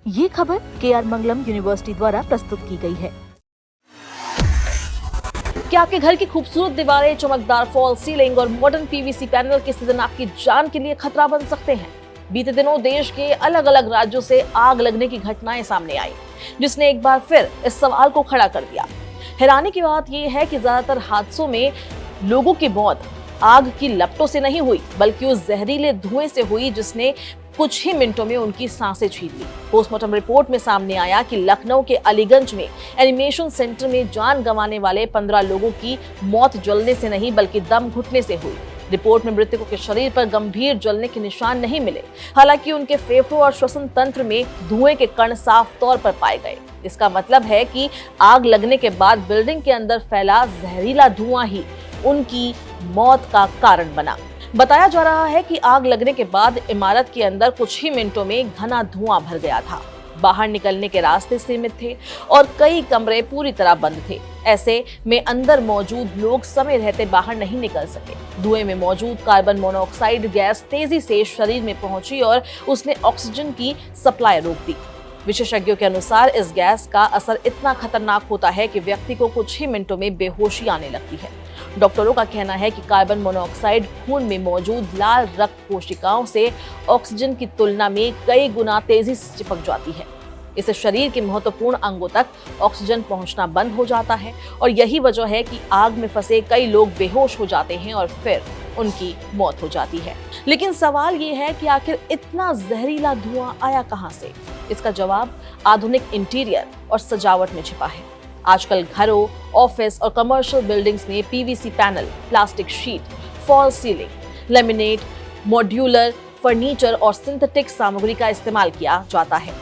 ये खबर KR मंगलम university द्वारा प्रस्तुत की गई है। क्या आपके घर की खूबसूरत दीवारें, चमकदार फॉल सीलिंग और मॉडर्न पीवीसी पैनल के सीजन आपकी जान के लिए खतरा बन सकते हैं? बीते दिनों देश के अलग अलग राज्यों से आग लगने की घटनाएं सामने आई, जिसने एक बार फिर इस सवाल को खड़ा कर दिया। हैरानी की बात यह है कि ज्यादातर हादसों में लोगों की मौत आग की लपटों से नहीं हुई, बल्कि उस जहरीले धुएं से हुई जिसने कुछ ही मिनटों में उनकी सांसें छीन ली। पोस्टमार्टम रिपोर्ट में सामने आया कि लखनऊ के अलीगंज में एनिमेशन सेंटर में जान गंवाने वाले 15 लोगों की मौत जलने से नहीं बल्कि दम घुटने से हुई। रिपोर्ट में मृतकों के शरीर पर गंभीर जलने के निशान नहीं मिले, हालांकि उनके फेफड़ों और श्वसन तंत्र में धुएं के कण साफ तौर पर पाए गए। इसका मतलब है कि आग लगने के बाद बिल्डिंग के अंदर फैला जहरीला धुआं ही उनकी मौत का कारण बना। बताया जा रहा है कि आग लगने के बाद इमारत के अंदर कुछ ही मिनटों में घना धुआं भर गया था। बाहर निकलने के रास्ते सीमित थे और कई कमरे पूरी तरह बंद थे। ऐसे में अंदर मौजूद लोग समय रहते बाहर नहीं निकल सके। धुएं में मौजूद कार्बन मोनोऑक्साइड गैस तेजी से शरीर में पहुंची और उसने ऑक्सीजन की सप्लाई रोक दी। विशेषज्ञों के अनुसार इस गैस का असर इतना खतरनाक होता है कि व्यक्ति को कुछ ही मिनटों में बेहोशी आने लगती है। डॉक्टरों का कहना है कि कार्बन मोनोऑक्साइड खून में मौजूद लाल रक्त कोशिकाओं से ऑक्सीजन की तुलना में कई गुना तेजी से चिपक जाती है। इससे शरीर के महत्वपूर्ण अंगों तक ऑक्सीजन पहुंचना बंद हो जाता है और यही वजह है कि आग में फंसे कई लोग बेहोश हो जाते हैं और फिर उनकी मौत हो जाती है। लेकिन सवाल ये है कि आखिर इतना जहरीला धुआं आया कहां से? इसका जवाब आधुनिक इंटीरियर और सजावट में छिपा है। आजकल घरों, ऑफिस और कमर्शियल बिल्डिंग्स में PVC panel, plastic sheet, fall ceiling, laminate, modular furniture और सिंथेटिक सामग्री का इस्तेमाल किया जाता है।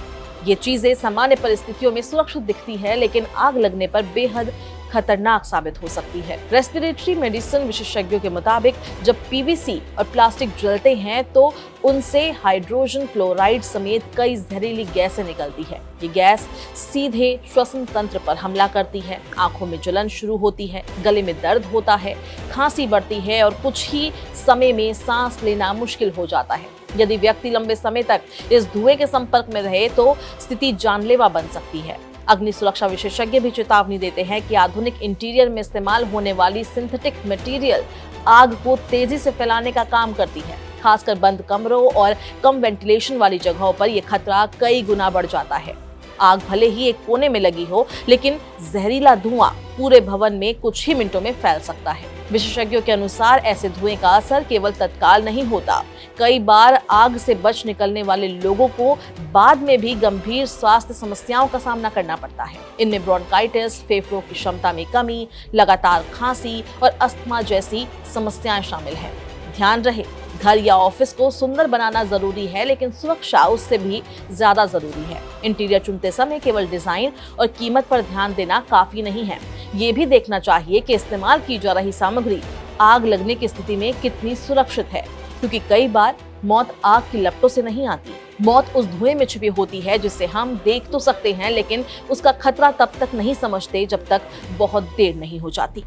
ये चीजें सामान्य परिस्थितियों में सुरक्षित दिखती है, लेकिन आग लगने पर बेहद खतरनाक साबित हो सकती है। रेस्पिरेटरी मेडिसिन विशेषज्ञों के मुताबिक जब पीवीसी और प्लास्टिक जलते हैं तो उनसे हाइड्रोजन क्लोराइड समेत कई जहरीली गैसें निकलती है। ये गैस सीधे श्वसन तंत्र पर हमला करती है, आंखों में जलन शुरू होती है, गले में दर्द होता है, खांसी बढ़ती है और कुछ ही समय में सांस लेना मुश्किल हो जाता है। यदि व्यक्ति लंबे समय तक इस धुएं के संपर्क में रहे तो स्थिति जानलेवा बन सकती है। अग्नि सुरक्षा विशेषज्ञ भी चेतावनी देते हैं कि आधुनिक इंटीरियर में इस्तेमाल होने वाली सिंथेटिक मटेरियल आग को तेजी से फैलाने का काम करती है। खासकर बंद कमरों और कम वेंटिलेशन वाली जगहों पर यह खतरा कई गुना बढ़ जाता है। आग भले ही एक कोने में लगी हो, लेकिन जहरीला धुआं पूरे भवन में कुछ ही मिनटों में फैल सकता है। विशेषज्ञों के अनुसार ऐसे धुएं का असर केवल तत्काल नहीं होता, कई बार आग से बच निकलने वाले लोगों को बाद में भी गंभीर स्वास्थ्य समस्याओं का सामना करना पड़ता है। इनमें ब्रोंकाइटिस, फेफड़ों की क्षमता में कमी, लगातार खांसी और अस्थमा जैसी समस्याएं शामिल हैं। ध्यान रहे, घर या ऑफिस को सुंदर बनाना जरूरी है, लेकिन सुरक्षा उससे भी ज्यादा जरूरी है। इंटीरियर चुनते समय केवल डिजाइन और कीमत पर ध्यान देना काफी नहीं है। ये भी देखना चाहिए कि इस्तेमाल की जा रही सामग्री आग लगने की स्थिति में कितनी सुरक्षित है, क्योंकि कई बार मौत आग की लपटों से नहीं आती। मौत उस धुएं में छिपी होती है जिसे हम देख तो सकते हैं, लेकिन उसका खतरा तब तक नहीं समझते जब तक बहुत देर नहीं हो जाती।